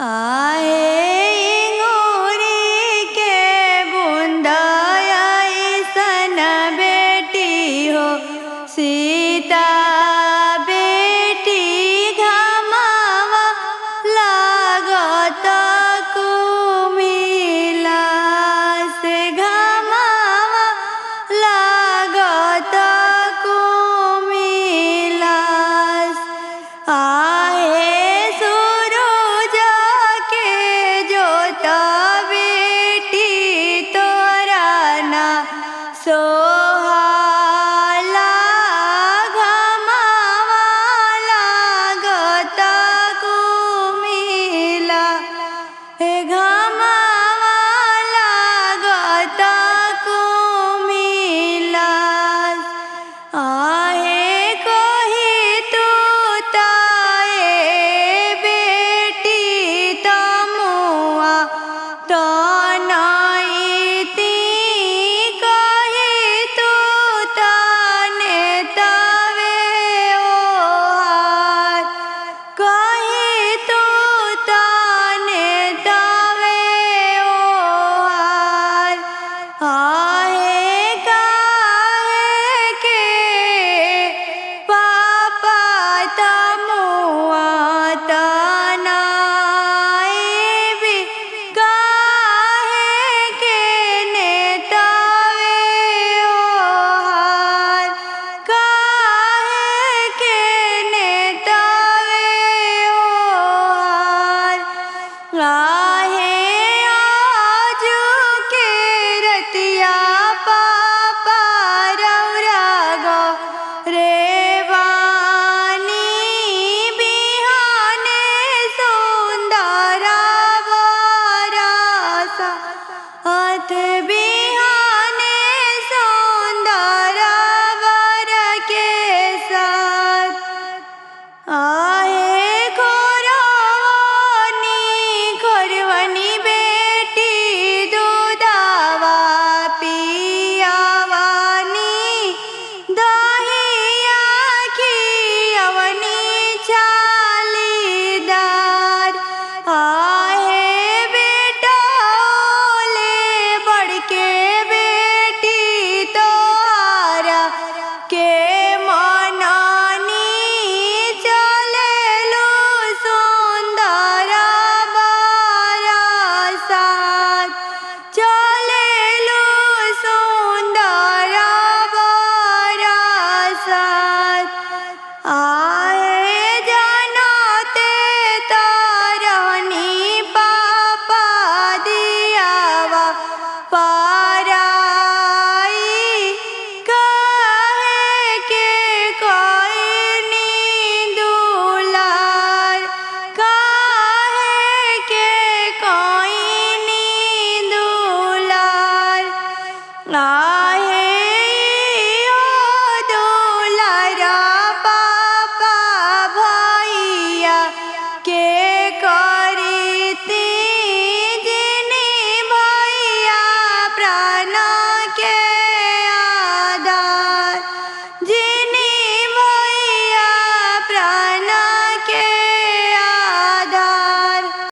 आए इंगूरी के बूंदाया सन बेटी हो सीता बेटी घमावा लागत कुमिला से घमावा लागत कुमिला आहे सूरज के जोता बेटी तोरा ना सोहाला घमावा लागत कुमिला हे घमावा लागत कुमिला आहे कोही तू ताए बेटी तमुआ तो नईती कही तू तने तवे ओहार कही तू तने तवे ओहार आहे काहे के पापा तमुआ तनाई काहे के नेतावे ओहार काहे के नेतावे ओहार